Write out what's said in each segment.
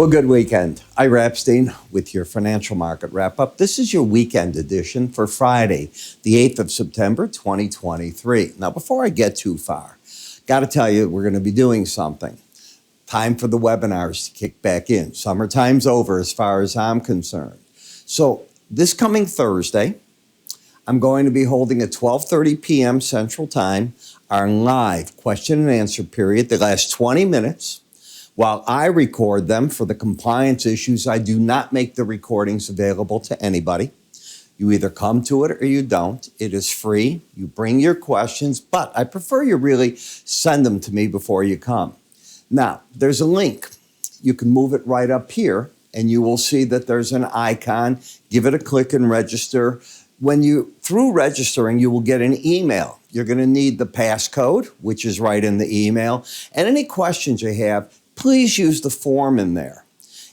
Well, good weekend. Ira Epstein with your financial market wrap-up. This is your weekend edition for Friday, the 8th of September, 2023. Now, before I get too far, got to tell you, we're going to be doing something. Time for the webinars to kick back in. Summertime's over as far as I'm concerned. So this coming Thursday, I'm going to be holding at 12:30 p.m. Central Time our live question and answer period, the last 20 minutes. While I record them for the compliance issues, I do not make the recordings available to anybody. You either come to it or you don't. It is free. You bring your questions, but I prefer you really send them to me before you come. Now, there's a link. You can move it right up here, and you will see that there's an icon. Give it a click and register. Through registering, you will get an email. You're going to need the passcode, which is right in the email, and any questions you have, please use the form in there.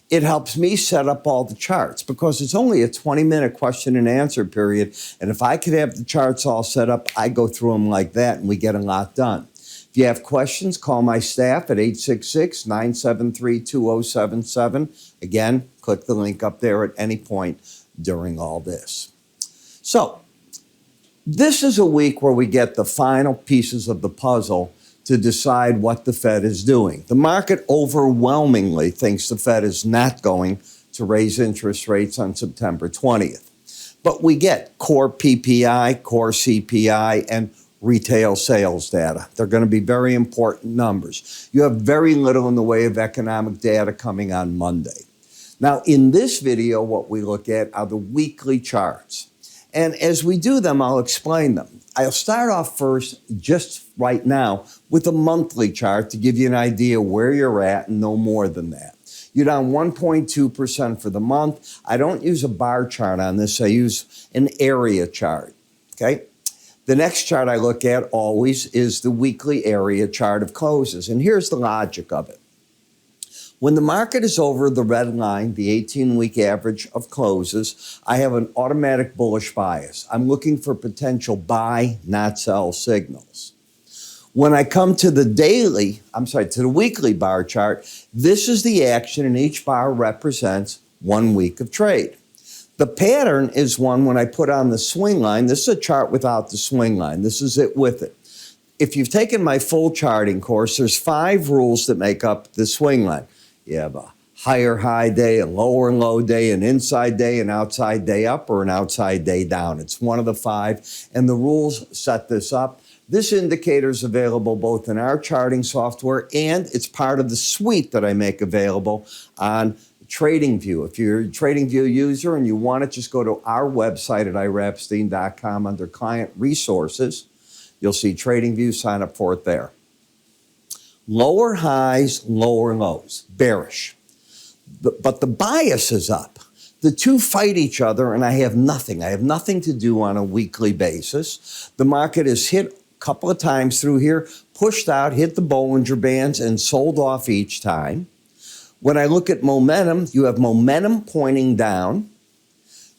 It helps me set up all the charts because it's only a 20-minute question and answer period. And if I could have the charts all set up, I go through them like that and we get a lot done. If you have questions, call my staff at 866-973-2077. Again, click the link up there at any point during all this. So this is a week where we get the final pieces of the puzzle to decide what the Fed is doing. The market overwhelmingly thinks the Fed is not going to raise interest rates on September 20th. But we get core PPI, core CPI, and retail sales data. They're going to be very important numbers. You have very little in the way of economic data coming on Monday. Now, in this video, what we look at are the weekly charts. And as we do them, I'll explain them. I'll start off first, just right now, with a monthly chart to give you an idea where you're at and no more than that. You're down 1.2% for the month. I don't use a bar chart on this. I use an area chart, okay? The next chart I look at always is the weekly area chart of closes. And here's the logic of it. When the market is over the red line, the 18-week average of closes, I have an automatic bullish bias. I'm looking for potential buy, not sell signals. When I come to the weekly bar chart, this is the action, and each bar represents 1 week of trade. The pattern is one when I put on the swing line. This is a chart without the swing line. This is it with it. If you've taken my full charting course, there's 5 rules that make up the swing line. You have a higher high day, a lower low day, an inside day, an outside day up, or an outside day down. It's one of the 5, and the rules set this up. This indicator is available both in our charting software, and it's part of the suite that I make available on TradingView. If you're a TradingView user and you want it, just go to our website at iraepstein.com under Client Resources. You'll see TradingView, sign up for it there. Lower highs, lower lows, bearish. But the bias is up. The two fight each other, and I have nothing. I have nothing to do on a weekly basis. The market has hit a couple of times through here, pushed out, hit the Bollinger Bands, and sold off each time. When I look at momentum, you have momentum pointing down.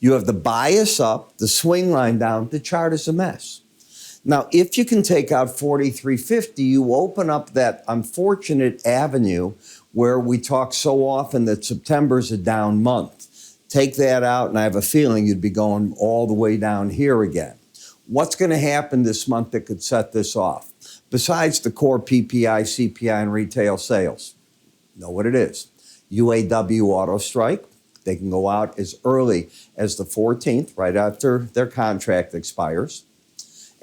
You have the bias up, the swing line down. The chart is a mess. Now, if you can take out 4350, you open up that unfortunate avenue where we talk so often that September's a down month. Take that out, and I have a feeling you'd be going all the way down here again. What's going to happen this month that could set this off? Besides the core PPI, CPI, and retail sales, know what it is. UAW auto strike. They can go out as early as the 14th, right after their contract expires.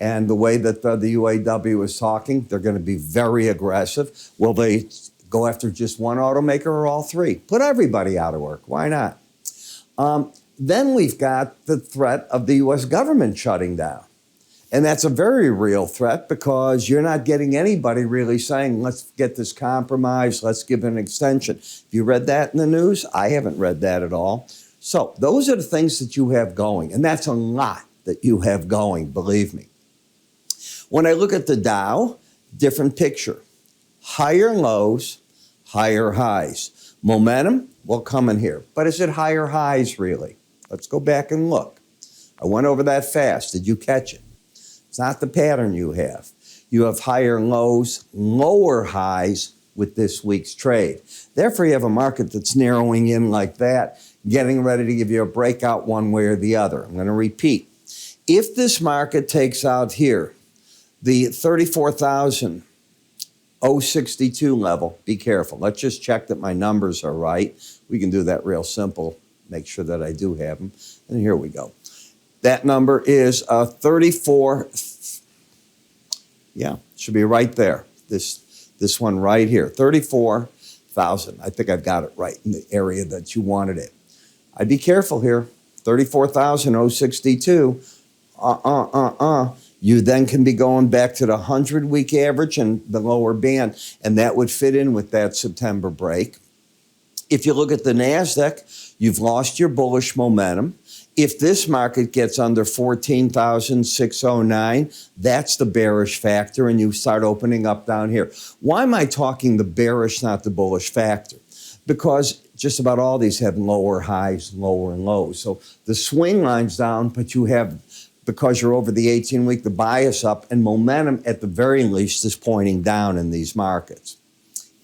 And the way that the UAW is talking, they're going to be very aggressive. Will they go after just one automaker or all 3? Put everybody out of work. Why not? Then we've got the threat of the U.S. government shutting down. And that's a very real threat because you're not getting anybody really saying, let's get this compromise, let's give an extension. Have you read that in the news? I haven't read that at all. So those are the things that you have going. And that's a lot that you have going, believe me. When I look at the Dow, different picture. Higher lows, higher highs. Momentum will come in here. But is it higher highs, really? Let's go back and look. I went over that fast. Did you catch it? It's not the pattern you have. You have higher lows, lower highs, with this week's trade. Therefore, you have a market that's narrowing in like that, getting ready to give you a breakout one way or the other. I'm going to repeat. If this market takes out here the 34,062 level, be careful. Let's just check that my numbers are right. We can do that real simple. Make sure that I do have them. And here we go. That number is 34. Yeah, should be right there. This one right here, 34,000. I think I've got it right in the area that you wanted it. I'd be careful here. 34,062. You then can be going back to the 100-week average and the lower band, and that would fit in with that September break. If you look at the NASDAQ, you've lost your bullish momentum. If this market gets under 14,609, that's the bearish factor, and you start opening up down here. Why am I talking the bearish, not the bullish factor? Because just about all these have lower highs, lower and lows. So the swing line's down, but you have, because you're over the 18-week, the bias up, and momentum at the very least is pointing down in these markets.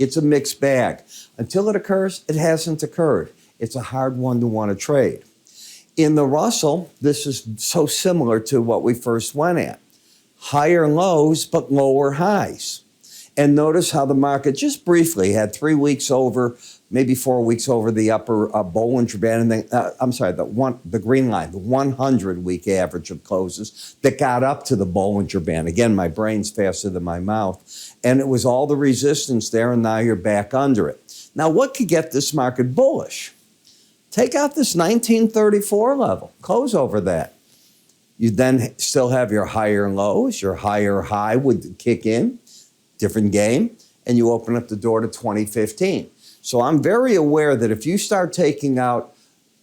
It's a mixed bag. Until it occurs, it hasn't occurred. It's a hard one to want to trade. In the Russell, this is so similar to what we first went at. Higher lows, but lower highs. And notice how the market just briefly had 3 weeks over, maybe 4 weeks over the upper Bollinger Band, and then, the green line, the 100-week average of closes that got up to the Bollinger Band. Again, my brain's faster than my mouth. And it was all the resistance there, and now you're back under it. Now, what could get this market bullish? Take out this 1934 level, close over that. You then still have your higher lows, your higher high would kick in, different game, and you open up the door to 2015. So I'm very aware that if you start taking out,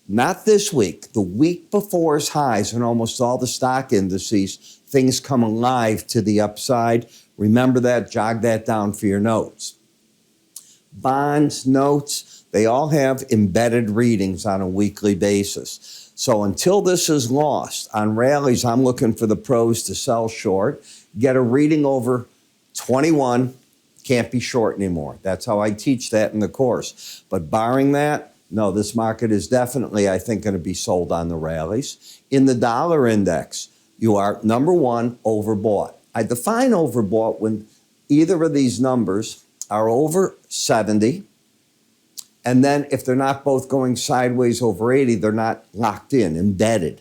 not this week, the week before's highs in almost all the stock indices, things come alive to the upside. Remember that, jog that down for your notes. Bonds, notes, they all have embedded readings on a weekly basis. So until this is lost, on rallies, I'm looking for the pros to sell short, get a reading over 21, can't be short anymore. That's how I teach that in the course. But barring that, no, this market is definitely, I think, going to be sold on the rallies. In the dollar index, you are, number one, overbought. I define overbought when either of these numbers are over 70, and then if they're not both going sideways over 80, they're not locked in, embedded.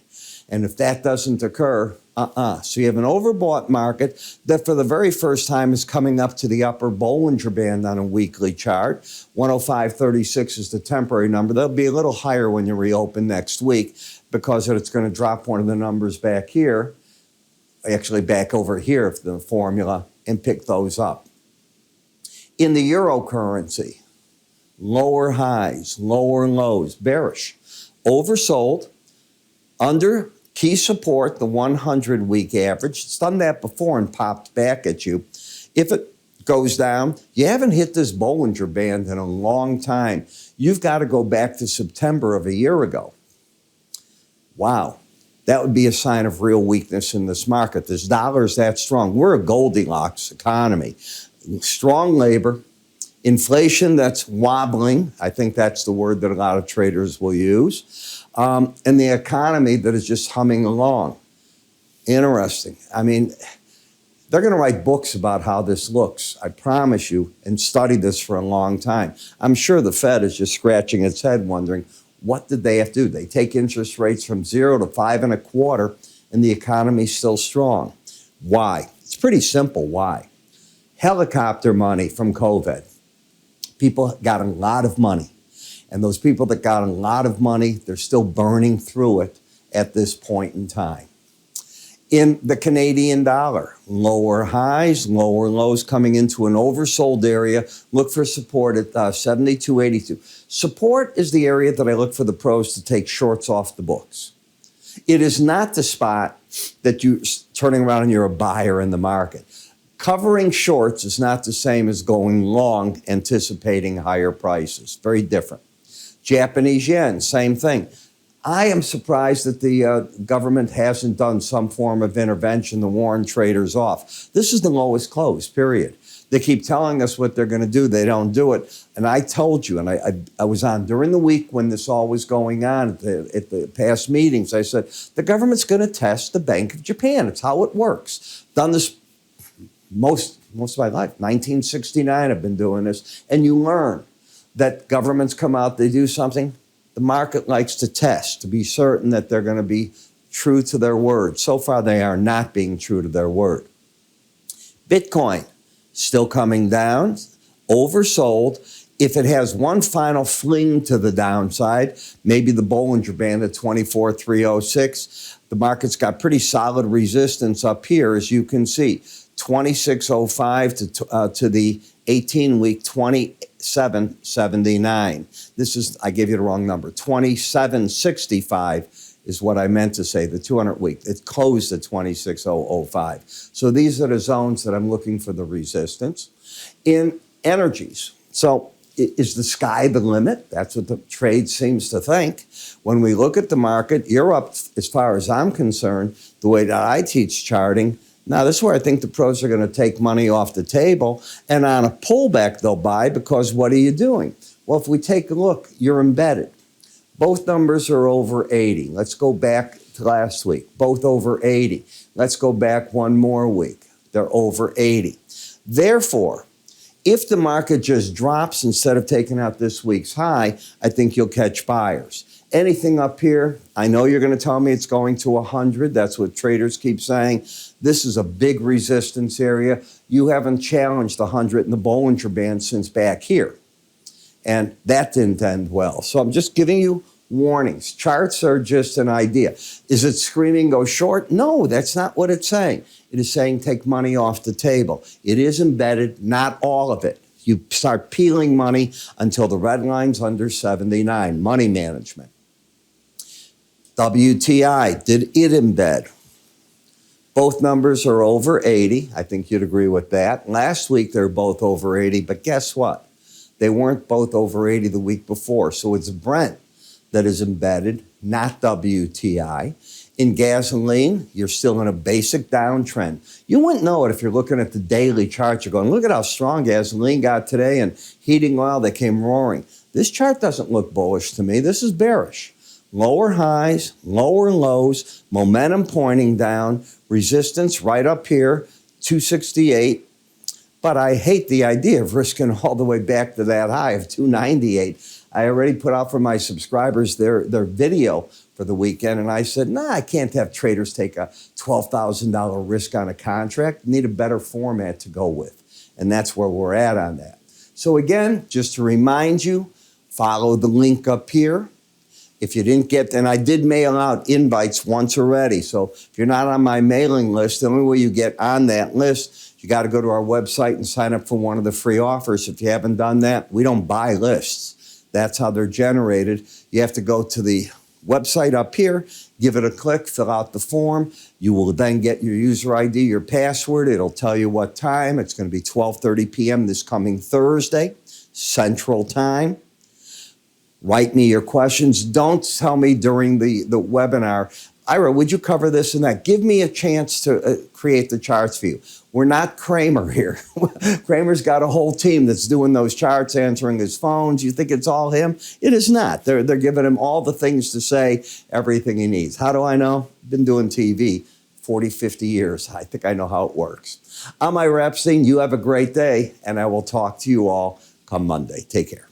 And if that doesn't occur, So you have an overbought market that for the very first time is coming up to the upper Bollinger Band on a weekly chart. 105.36 is the temporary number. They'll be a little higher when you reopen next week because it's going to drop one of the numbers back here, actually back over here if the formula, and pick those up. In the eurocurrency, lower highs, lower lows, bearish, oversold, under key support, the 100-week average. It's done that before and popped back at you. If it goes down, you haven't hit this Bollinger Band in a long time. You've got to go back to September of a year ago. Wow. That would be a sign of real weakness in this market. This dollar is that strong. We're a Goldilocks economy. Strong labor, inflation that's wobbling. I think that's the word that a lot of traders will use. And the economy that is just humming along. Interesting. I mean, they're going to write books about how this looks, I promise you, and study this for a long time. I'm sure the Fed is just scratching its head wondering, what did they have to do? They take interest rates from 0 to 5.25%, and the economy's still strong. Why? It's pretty simple. Why? Helicopter money from COVID. People got a lot of money. And those people that got a lot of money, they're still burning through it at this point in time. In the Canadian dollar, lower highs, lower lows coming into an oversold area. Look for support at 72.82. Support is the area that I look for the pros to take shorts off the books. It is not the spot that you're turning around and you're a buyer in the market. Covering shorts is not the same as going long, anticipating higher prices. Very different. Japanese yen, same thing. I am surprised that the government hasn't done some form of intervention to warn traders off. This is the lowest close, period. They keep telling us what they're going to do. They don't do it. And I told you, and I was on during the week when this all was going on at the past meetings. I said, the government's going to test the Bank of Japan. It's how it works. Done this most of my life. 1969, I've been doing this. And you learn that governments come out, they do something. The market likes to test to be certain that they're going to be true to their word. So far, they are not being true to their word. Bitcoin, still coming down, oversold. If it has one final fling to the downside, maybe the Bollinger Band at 24,306, the market's got pretty solid resistance up here, as you can see. 2605 to the 18-week 2779. This is, I gave you the wrong number. 2765 is what I meant to say, the 200-week. It closed at 26,005. So these are the zones that I'm looking for the resistance. In energies, so is the sky the limit? That's what the trade seems to think. When we look at the market, you're up, as far as I'm concerned, the way that I teach charting. Now, this is where I think the pros are going to take money off the table, and on a pullback, they'll buy, because what are you doing? Well, if we take a look, you're embedded. Both numbers are over 80. Let's go back to last week. Both over 80. Let's go back one more week. They're over 80. Therefore, if the market just drops instead of taking out this week's high, I think you'll catch buyers. Anything up here, I know you're going to tell me it's going to 100. That's what traders keep saying. This is a big resistance area. You haven't challenged the 100 in the Bollinger Band since back here. And that didn't end well. So I'm just giving you warnings. Charts are just an idea. Is it screaming go short? No, that's not what it's saying. It is saying take money off the table. It is embedded, not all of it. You start peeling money until the red line's under 79, money management. WTI, did it embed? Both numbers are over 80. I think you'd agree with that. Last week, they're both over 80, but guess what? They weren't both over 80 the week before. So it's Brent that is embedded, not WTI. In gasoline, you're still in a basic downtrend. You wouldn't know it if you're looking at the daily chart. You're going, look at how strong gasoline got today, and heating oil, they came roaring. This chart doesn't look bullish to me. This is bearish. Lower highs, lower lows, momentum pointing down, resistance right up here, 268. But I hate the idea of risking all the way back to that high of 298. I already put out for my subscribers their video for the weekend, and I said, nah, I can't have traders take a $12,000 risk on a contract. Need a better format to go with. And that's where we're at on that. So again, just to remind you, follow the link up here. If you didn't get, and I did mail out invites once already, so if you're not on my mailing list, the only way you get on that list, you got to go to our website and sign up for one of the free offers. If you haven't done that, we don't buy lists. That's how they're generated. You have to go to the website up here, give it a click, fill out the form. You will then get your user ID, your password. It'll tell you what time. It's going to be 12:30 p.m. this coming Thursday, Central Time. Write me your questions. Don't tell me during the webinar, Ira, would you cover this and that? Give me a chance to create the charts for you. We're not Kramer here. Kramer's got a whole team that's doing those charts, answering his phones. You think it's all him? It is not. They're giving him all the things to say, everything he needs. How do I know? Been doing TV 40, 50 years. I think I know how it works. I'm Ira Epstein. You have a great day, and I will talk to you all come Monday. Take care.